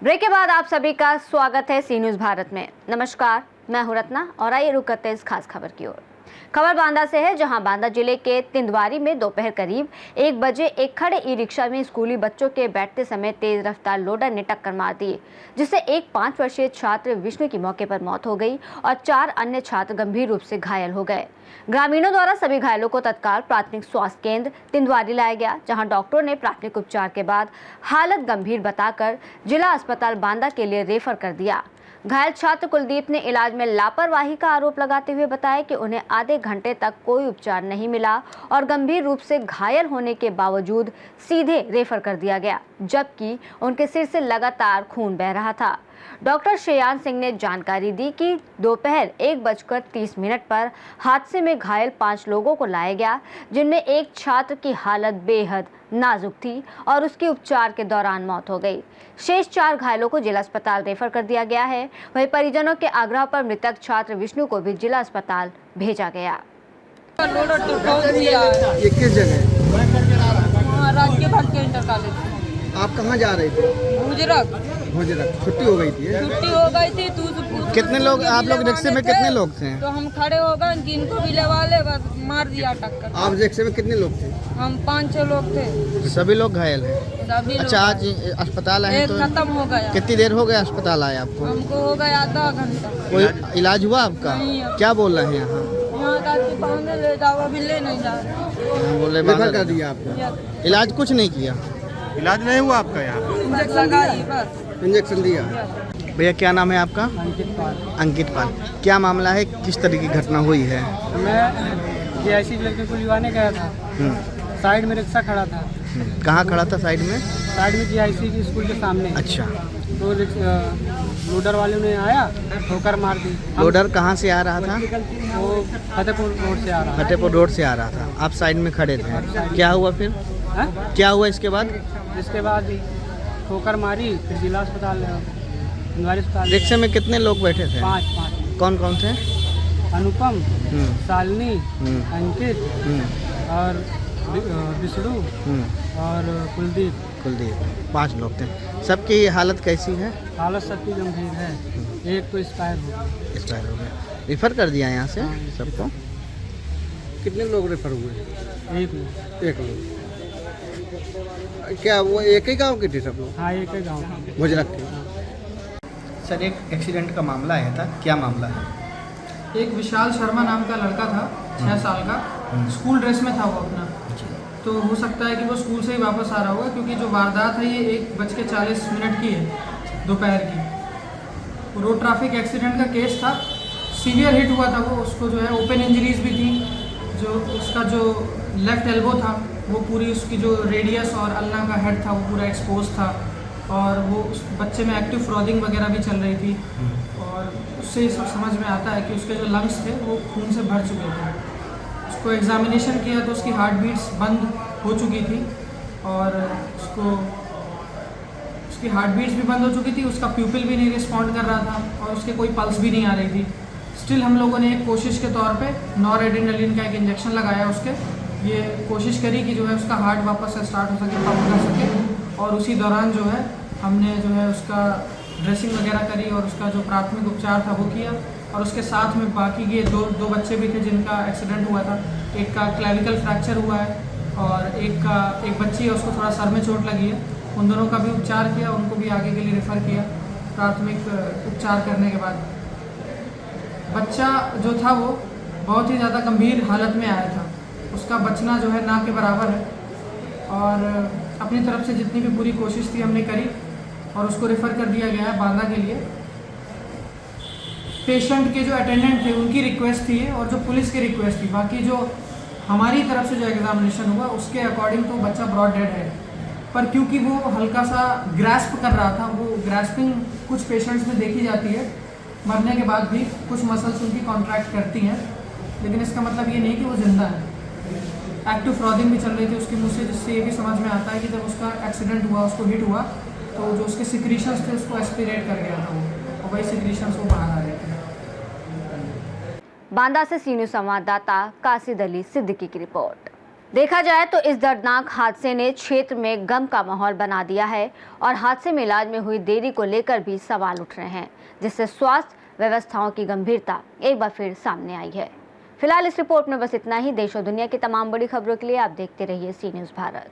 Break के बाद आप सभी का स्वागत है सी न्यूज़ भारत में। नमस्कार, मैं हूं रत्ना और आइए रुक करते हैं इस खास खबर की ओर। खबर बांदा से है, जहां बांदा जिले के तिंदवारी में दोपहर करीब 1 बजे एक खड़े ई रिक्शा में स्कूली बच्चों के बैठते समय तेज रफ्तार लोडर ने टक्कर मार दी, जिससे एक 5 वर्षीय छात्र विष्णु की मौके पर मौत हो गई और 4 अन्य छात्र गंभीर रूप से घायल हो गए। ग्रामीणों द्वारा सभी घायलों को तत्काल प्राथमिक स्वास्थ्य केंद्र तिंदवारी लाया गया, जहां डॉक्टरों ने प्राथमिक उपचार के बाद हालत गंभीर बताकर जिला अस्पताल बांदा के लिए रेफर कर दिया। घायल छात्र कुलदीप ने इलाज में लापरवाही का आरोप लगाते हुए बताया कि उन्हें आधे घंटे तक कोई उपचार नहीं मिला और गंभीर रूप से घायल होने के बावजूद सीधे रेफर कर दिया गया, जबकि उनके सिर से लगातार खून बह रहा था। डॉक्टर श्रेयान सिंह ने जानकारी दी कि दोपहर 1:30 पर हादसे में घायल 5 लोगों को लाया गया, जिनमें एक छात्र की हालत बेहद नाजुक थी और उसकी उपचार के दौरान मौत हो गई। शेष 4 घायलों को जिला अस्पताल रेफर कर दिया गया है। वहीं परिजनों के आग्रह पर मृतक छात्र विष्णु को भी जिला अस्पताल भेजा गया। ये किस जगह? राजकीय भारतीय इंटर कॉलेज। आप कहाँ जा रहे थे? भोजरक। छुट्टी हो गई थी? छुट्टी हो गई थी। कितने लोग आप लोग रिक्शे में कितने लोग थे? तो हम खड़े हो गए, जिनको भी लेवा ले बस मार दिया टक्कर। आप रिक्शे में कितने लोग थे? हम 5-6 लोग थे। सभी लोग घायल हैं? सभी अच्छा, आज अस्पताल आए एक तो खत्म हो गया। कितनी देर हो गया अस्पताल आए आपको? हमको हो गया आधा घंटा। कोई इलाज हुआ आपका? नहीं। क्या बोल रहे हैं यहाँ? यहाँ तक कि बांधे ले जाओ, अभी ले नहीं जा रहे। बोले रेफर कर दिया आपको? इलाज कुछ नहीं किया? इलाज नहीं हुआ आपका यहाँ? इंजेक्शन लगाई बस। इंजेक्शन दिया? भैया क्या नाम है आपका? अंकित पाल। क्या मामला है, किस तरह की घटना हुई है? मैं जीआईसी लड़के को लिवाने गया था। साइड में रिक्शा खड़ा था। कहाँ खड़ा था? साइड में? साइड में जीआईसी की स्कूल के सामने। अच्छा। तो लोडर वाले ने आया, ठोकर मार दी। लोडर कहाँ से आ रहा था? वो फतेहपुर रोड से आ रहा था। फतेहपुर रोड से आ रहा था। आप साइड में खड़े थे, क्या हुआ फिर? हाँ? क्या हुआ इसके बाद? इसके बाद ठोकर मारी, फिर जिला अस्पताल तिंदवारी अस्पताल। रिक्शे में कितने लोग बैठे थे? 5। कौन कौन थे? अनुपम, शालिनी, अंकित और विष्णु और कुलदीप। 5 लोग थे। सबकी हालत कैसी है? हालत सबकी गंभीर है। एक तो एक्सपायर हो गया। रेफर कर दिया यहाँ से सबको? कितने लोग रेफर हुए? एक लोग। एक लोग। क्या वो एक ही गांव के थे सब लोग? हाँ, एक ही गाँव। भोजरक के। सर, एक एक्सीडेंट का मामला आया था, क्या मामला है? एक विशाल शर्मा नाम का लड़का था, 6 साल का। स्कूल ड्रेस में था वो अपना। तो हो सकता है कि वो स्कूल से ही वापस आ रहा होगा, क्योंकि जो वारदात है ये 1:40 की है दोपहर की। रोड ट्रैफिक एक्सीडेंट का केस था। सीवियर हिट हुआ था वो, उसको जो है ओपन इंजरीज भी थी। जो उसका जो लेफ़्ट एल्बो था वो पूरी, उसकी जो रेडियस और अल्ना का हेड था वो पूरा एक्सपोज था, और वो उस बच्चे में एक्टिव फ्रॉदिंग वगैरह भी चल रही थी। और उससे सब समझ में आता है कि उसके जो लंग्स थे वो खून से भर चुके थे। उसको एग्जामिनेशन किया तो उसकी हार्ट बीट्स बंद हो चुकी थी, और उसकी हार्ट बीट्स भी बंद हो चुकी थी। उसका प्यूपिल भी नहीं रिस्पॉन्ड कर रहा था, और उसके कोई पल्स भी नहीं आ रही थी। स्टिल हम लोगों ने एक कोशिश के तौर पे नॉरएड्रेनालिन का एक इंजेक्शन लगाया उसके। ये कोशिश करी कि जो है उसका हार्ट वापस से स्टार्ट हो सके, पंप कर सके। और उसी दौरान जो है हमने जो है उसका ड्रेसिंग वगैरह करी और उसका जो प्राथमिक उपचार था वो किया। और उसके साथ में बाकी के दो बच्चे भी थे जिनका एक्सीडेंट हुआ था। एक का क्लेविकल फ्रैक्चर हुआ है और एक बच्ची है, उसको थोड़ा सर में चोट लगी है। उन दोनों का भी उपचार किया, उनको भी आगे के लिए रेफ़र किया प्राथमिक उपचार करने के बाद। बच्चा जो था वो बहुत ही ज़्यादा गंभीर हालत में आया था। उसका बचना जो है ना के बराबर है, और अपनी तरफ से जितनी भी पूरी कोशिश थी हमने करी, और उसको रेफ़र कर दिया गया है बांदा के लिए। पेशेंट के जो अटेंडेंट थे उनकी रिक्वेस्ट थी और जो पुलिस की रिक्वेस्ट थी। बाकी जो हमारी तरफ से जो एग्जामिनेशन हुआ उसके अकॉर्डिंग तो बच्चा ब्रॉड डेड है, पर क्योंकि वो हल्का सा ग्रैस्प कर रहा था, वो ग्रैस्पिंग कुछ पेशेंट्स में देखी जाती है, मरने के बाद भी कुछ मसल्स उनकी कॉन्ट्रैक्ट करती हैं, लेकिन इसका मतलब ये नहीं कि वो जिंदा है। एक्टिव फ्रॉदिंग भी चल रही थी उसके मुँह से, जिससे ये भी समझ में आता है कि जब उसका एक्सीडेंट हुआ, उसको हिट हुआ, तो जो उसके सिक्रीशंस थे उसको एस्पिरेट कर गया था वो, और वही सिक्रीशंस वो बाहर आ रहे थे। बांदा से सी न्यूज़ संवाददाता कासिद अली सिद्दीकी की रिपोर्ट। देखा जाए तो इस दर्दनाक हादसे ने क्षेत्र में गम का माहौल बना दिया है और हादसे में इलाज में हुई देरी को लेकर भी सवाल उठ रहे हैं, जिससे स्वास्थ्य व्यवस्थाओं की गंभीरता एक बार फिर सामने आई है। फिलहाल इस रिपोर्ट में बस इतना ही। देश और दुनिया की तमाम बड़ी खबरों के लिए आप देखते रहिए सी न्यूज़ भारत।